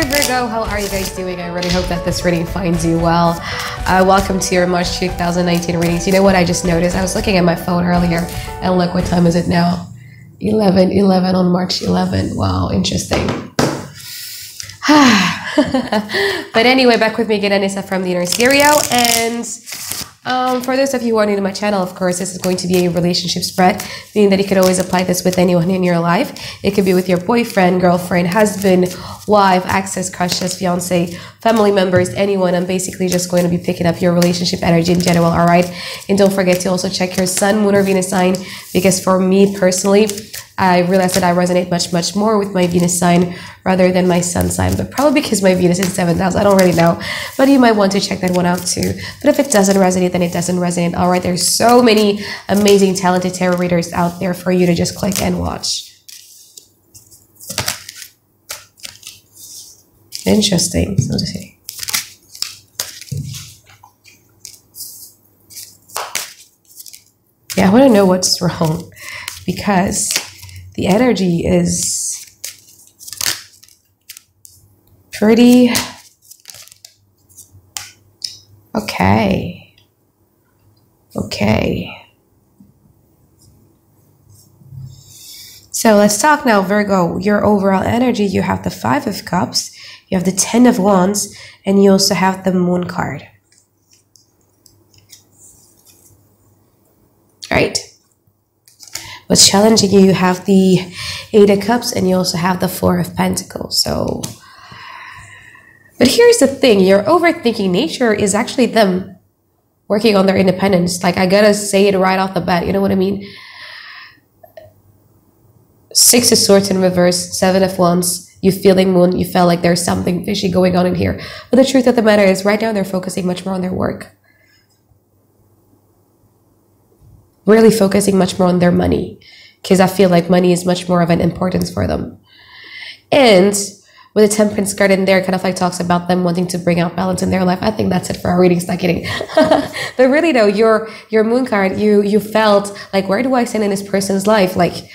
Virgo, how are you guys doing? I really hope that this reading finds you well. Welcome to your March 2019 readings. You know what I just noticed? I was looking at my phone earlier, and look, what time is it now? 11:11 on March 11. Wow, interesting. But anyway, back with me again, Anisa from the Inner Stereo. And for those of you who are new to my channel, of course, this is going to be a relationship spread, meaning that you could always apply this with anyone in your life. It could be with your boyfriend, girlfriend, husband, wife, exes, crushes, fiance, family members, anyone. I'm basically just going to be picking up your relationship energy in general, all right? And don't forget to also check your sun, moon, or Venus sign, because for me personally, I realized that I resonate much more with my Venus sign rather than my sun sign, but probably because my Venus is 7th house. I don't really know, but you might want to check that one out too. But if it doesn't resonate, then it doesn't resonate. All right, there's so many amazing, talented tarot readers out there for you to just click and watch. Interesting. So to say. Yeah, I want to know what's wrong, because the energy is pretty okay. So let's talk now, Virgo. Your overall energy, you have the 5 of Cups, you have the 10 of Wands, and you also have the Moon card. Right? What's challenging you, you have the 8 of Cups, and you also have the 4 of Pentacles. So, but here's the thing, your overthinking nature is actually them working on their independence. Like, I gotta say it right off the bat, you know what I mean? 6 of Swords in reverse, 7 of Wands, you feeling Moon, you felt like there's something fishy going on in here. But the truth of the matter is, right now they're focusing much more on their work. Really focusing much more on their money, because I feel like money is much more of an importance for them. And with the Temperance card in there, kind of like talks about them wanting to bring out balance in their life. I think that's it for our readings, not kidding. But really though, your Moon card, you felt like, where do I stand in this person's life? Like,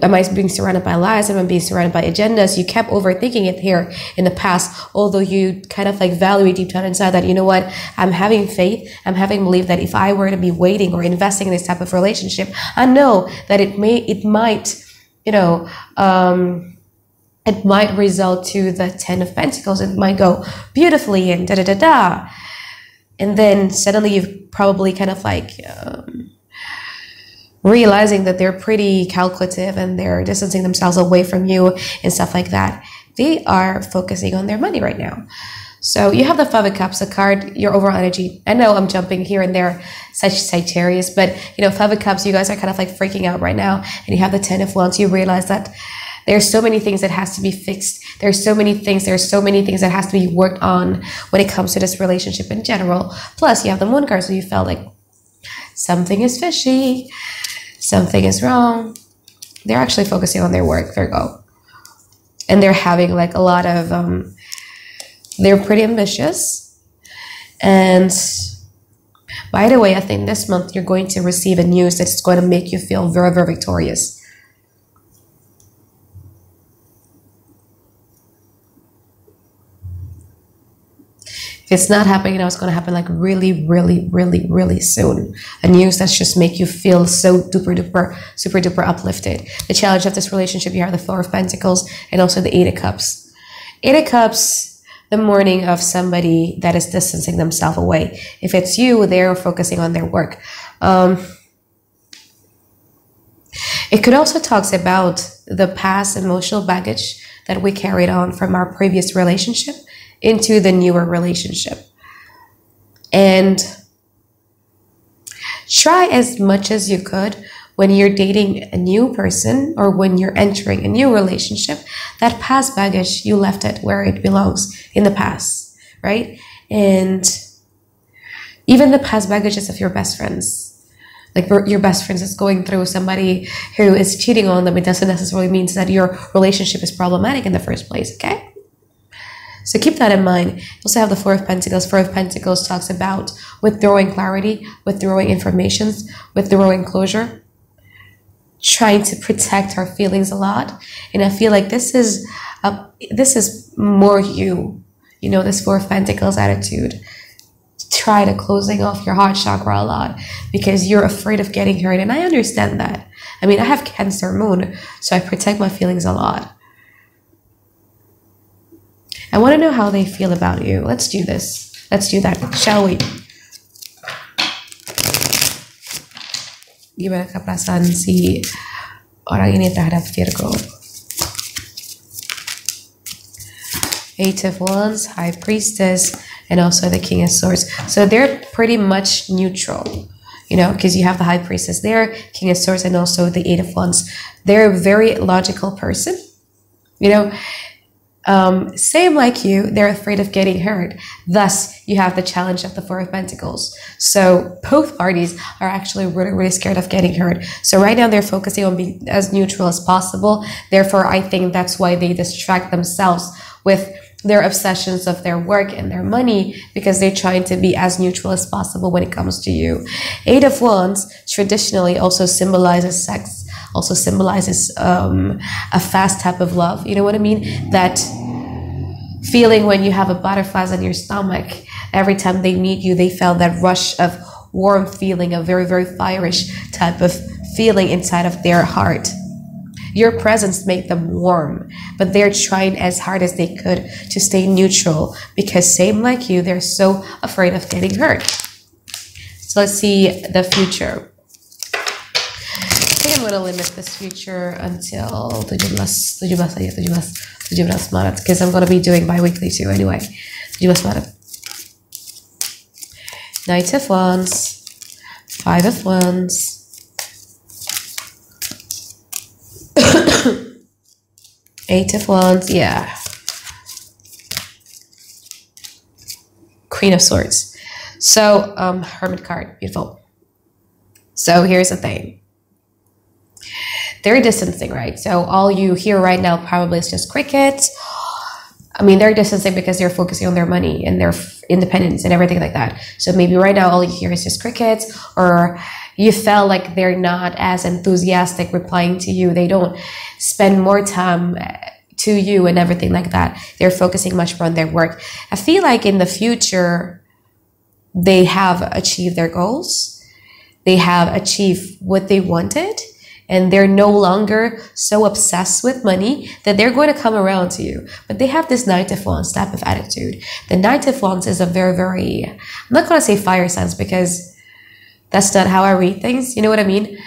am I being surrounded by lies? Am I being surrounded by agendas? You kept overthinking it here in the past, although you kind of like value it deep down inside that, you know what, I'm having faith, I'm having belief that if I were to be waiting or investing in this type of relationship, I know that it might, you know, it might result to the 10 of Pentacles. It might go beautifully and da-da-da-da. And then suddenly you've probably kind of like realizing that they're pretty calculative and they're distancing themselves away from you and stuff like that. They are focusing on their money right now. So you have the 5 of Cups, a card, your overall energy. I know I'm jumping here and there, such Sagittarius, but you know, 5 of Cups, you guys are kind of like freaking out right now. And you have the 10 of Wands. You realize that there's so many things that has to be fixed. There's so many things that has to be worked on when it comes to this relationship in general. Plus you have the Moon card, so you felt like something is fishy. Something is wrong. They're actually focusing on their work, Virgo. And they're having like a lot of, they're pretty ambitious. And by the way, I think this month you're going to receive a news that's going to make you feel very, very victorious. If it's not happening now, it's going to happen like really soon. A news that's just make you feel so super duper uplifted. The challenge of this relationship, you have the 4 of Pentacles and also the 8 of Cups. 8 of Cups, the mourning of somebody that is distancing themselves away. If it's you, they're focusing on their work. It could also talk about the past emotional baggage that we carried on from our previous relationship into the newer relationship. And try as much as you could when you're dating a new person or when you're entering a new relationship, that past baggage, you left it where it belongs, in the past, right? And even the past baggages of your best friends, like your best friends is going through somebody who is cheating on them, it doesn't necessarily mean that your relationship is problematic in the first place, okay? So keep that in mind. You also have the 4 of Pentacles. 4 of Pentacles talks about withdrawing clarity, withdrawing information, withdrawing closure. trying to protect our feelings a lot. And I feel like this is more you. You know, this Four of Pentacles attitude. Try to closing off your heart chakra a lot because you're afraid of getting hurt. And I understand that. I mean, I have Cancer moon, so I protect my feelings a lot. I want to know how they feel about you. Let's do this. Let's do that, shall we? Gimana perasaan si orang ini terhadap Virgo? Eight of Wands, High Priestess, and also the King of Swords. So they're pretty much neutral, you know, because you have the High Priestess there, King of Swords, and also the Eight of Wands. They're a very logical person, you know. Same like you, they're afraid of getting hurt. Thus, you have the challenge of the Four of Pentacles. So both parties are actually really, really scared of getting hurt. So right now they're focusing on being as neutral as possible. Therefore, I think that's why they distract themselves with their obsessions of their work and their money, because they're trying to be as neutral as possible when it comes to you. Eight of Wands traditionally also symbolizes sex, also symbolizes a fast type of love. You know what I mean? That feeling when you have a butterflies on your stomach, every time they meet you, they feel that rush of warm feeling, a very, very fiery type of feeling inside of their heart. Your presence made them warm, but they're trying as hard as they could to stay neutral because same like you, they're so afraid of getting hurt. So let's see the future. I think I'm going to limit this future until 17 Maret because I'm going to be doing bi-weekly too anyway. 17 Maret. Knight of Wands, Five of Wands, Eight of Wands, yeah. Queen of Swords. So, Hermit card, beautiful. So here's the thing. They're distancing, right? So all you hear right now probably is just crickets. I mean, they're distancing because they're focusing on their money and their independence and everything like that. So maybe right now all you hear is just crickets, or you felt like they're not as enthusiastic replying to you. They don't spend more time to you and everything like that. They're focusing much more on their work. I feel like in the future, they have achieved their goals. They have achieved what they wanted. And they're no longer so obsessed with money that they're going to come around to you. But they have this Knight of Wands type of attitude. The Knight of Wands is a very, very, I'm not going to say fire signs because that's not how I read things. You know what I mean?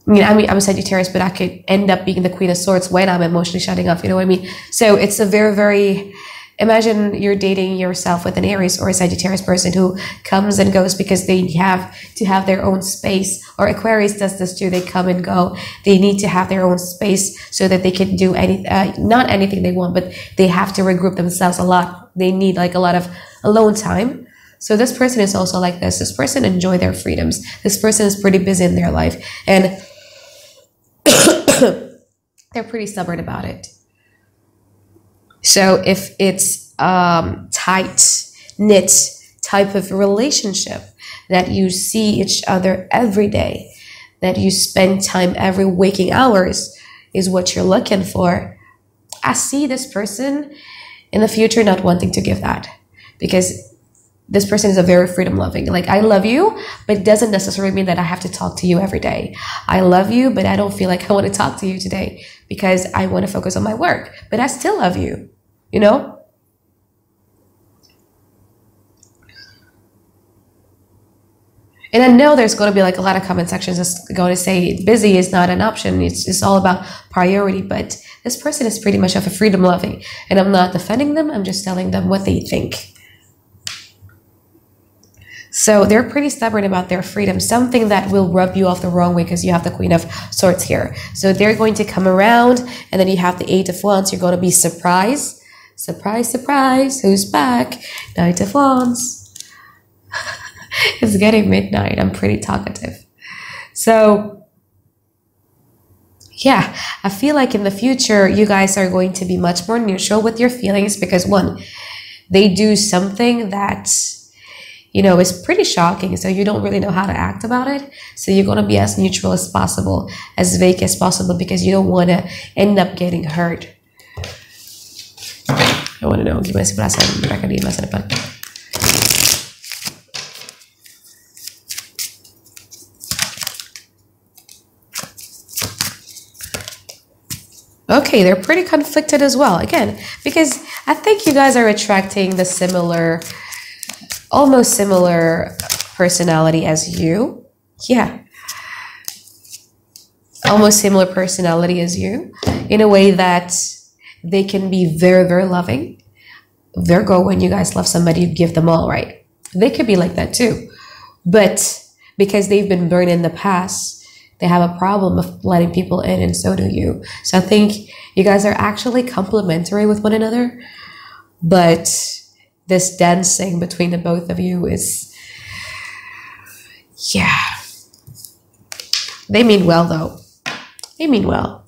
I'm a Sagittarius, but I could end up being the Queen of Swords when I'm emotionally shutting off. You know what I mean? So it's a very, very, imagine you're dating yourself with an Aries or a Sagittarius person who comes and goes because they have to have their own space. Or Aquarius does this too. They come and go. They need to have their own space so that they can do not anything they want, but they have to regroup themselves a lot. They need like a lot of alone time. So this person is also like this. This person enjoy their freedoms. This person is pretty busy in their life. And they're pretty stubborn about it. So if it's tight-knit type of relationship that you see each other every day, that you spend time every waking hours is what you're looking for, I see this person in the future not wanting to give that, because this person is a very freedom loving. Like, I love you, but it doesn't necessarily mean that I have to talk to you every day. I love you, but I don't feel like I want to talk to you today because I want to focus on my work, but I still love you, you know? And I know there's going to be like a lot of comment sections that's going to say busy is not an option. It's all about priority, but this person is pretty much of a freedom loving, and I'm not defending them. I'm just telling them what they think. So they're pretty stubborn about their freedom, something that will rub you off the wrong way because you have the Queen of Swords here. So they're going to come around, and then you have the Eight of Wands. You're going to be surprised. Surprise, surprise. Who's back? Knight of Wands. It's getting midnight. I'm pretty talkative. So yeah, I feel like in the future, you guys are going to be much more neutral with your feelings because, one, they do something that you know, is pretty shocking. So you don't really know how to act about it. So you're going to be as neutral as possible, as vague as possible, because you don't want to end up getting hurt. I want to know, gimana sih perasaan mereka di masa depan? Okay, they're pretty conflicted as well. Again, because I think you guys are attracting the similar, almost similar personality as you. Yeah. Almost similar personality as you, in a way that they can be very, very loving. Virgo, when you guys love somebody, you give them all, right? They could be like that too. But because they've been burned in the past, they have a problem of letting people in, and so do you. So I think you guys are actually complementary with one another. But this dancing between the both of you is, yeah. They mean well, though. They mean well.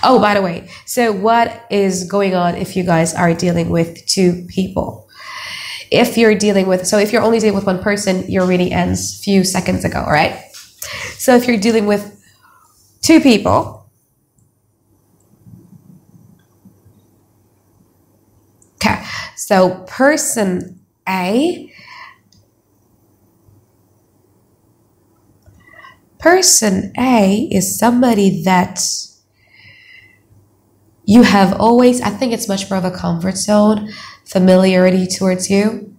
Oh, by the way, so what is going on if you guys are dealing with two people? If you're dealing with, so if you're only dealing with one person, your reading ends a few seconds ago, right? So if you're dealing with two people, okay, so person A, is somebody that you have always, I think it's much more of a comfort zone, familiarity towards you.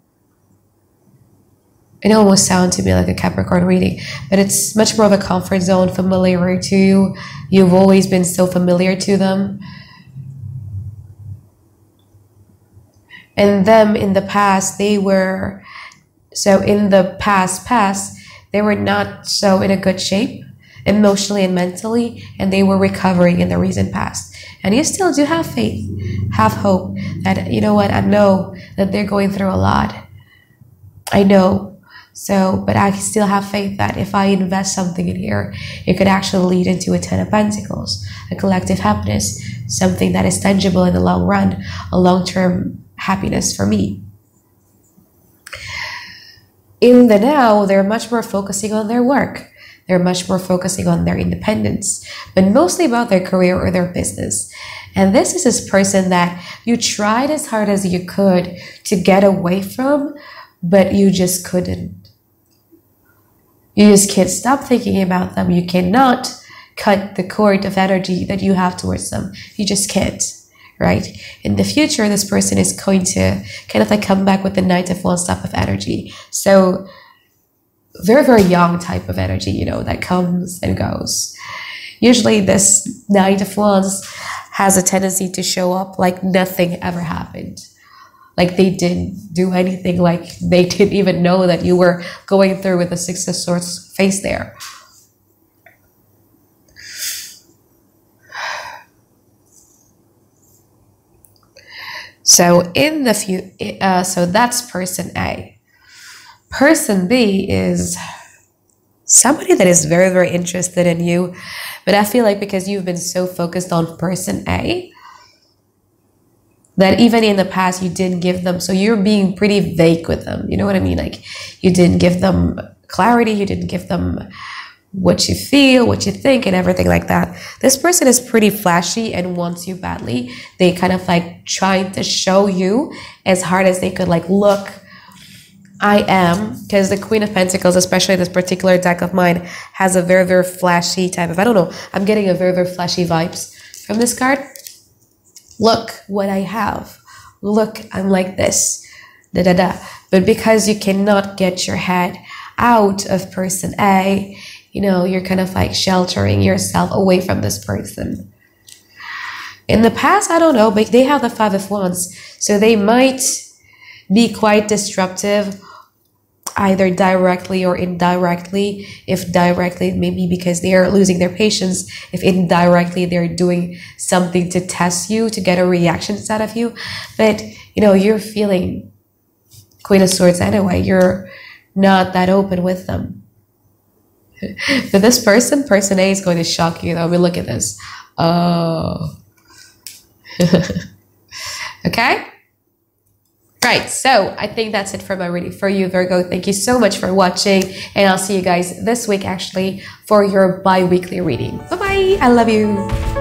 It almost sounds to me like a Capricorn reading, but it's much more of a comfort zone, familiar to you. You've always been so familiar to them. And them in the past, they were, so in the past, they were not so in a good shape, emotionally and mentally, and they were recovering in the recent past. And you still do have faith, have hope that, you know what, I know that they're going through a lot. I know. So, but I still have faith that if I invest something in here, it could actually lead into a 10 of Pentacles, a collective happiness, something that is tangible in the long run, a long-term happiness for me. In the now, they're much more focusing on their work. They're much more focusing on their independence, but mostly about their career or their business. And this is this person that you tried as hard as you could to get away from, but you just couldn't. You just can't stop thinking about them. You cannot cut the cord of energy that you have towards them. You just can't, right? In the future, this person is going to kind of like come back with the Knight of Wands type of energy. So very, very young type of energy, you know, that comes and goes. Usually this Knight of Wands has a tendency to show up like nothing ever happened. Like they didn't do anything, like they didn't even know that you were going through with the Six of Swords face there. So in the so that's person A. Person B is somebody that is very, very interested in you, but I feel like because you've been so focused on person A, that even in the past you didn't give them, so you're being pretty vague with them, you know what I mean? Like you didn't give them clarity, you didn't give them what you feel, what you think, and everything like that. This person is pretty flashy and wants you badly. They kind of like trying to show you as hard as they could, like, look, I am, because the Queen of Pentacles, especially this particular deck of mine, has a very, very flashy type of, I don't know, I'm getting a very, very flashy vibes from this card. Look what I have. Look, I'm like this. Da da da. But because you cannot get your head out of person A, you know, you're kind of like sheltering yourself away from this person. In the past, I don't know, but they have the Five of Wands. So they might be quite disruptive, either directly or indirectly. If directly, maybe because they are losing their patience. If indirectly, they're doing something to test you, to get a reaction out of you. But, you know, you're feeling Queen of Swords anyway. You're not that open with them. But this person, person A, is going to shock you though. I mean, look at this. Oh. Okay? Right, so I think that's it for my reading for you, Virgo. Thank you so much for watching, and I'll see you guys this week actually for your bi-weekly reading. Bye-bye. I love you.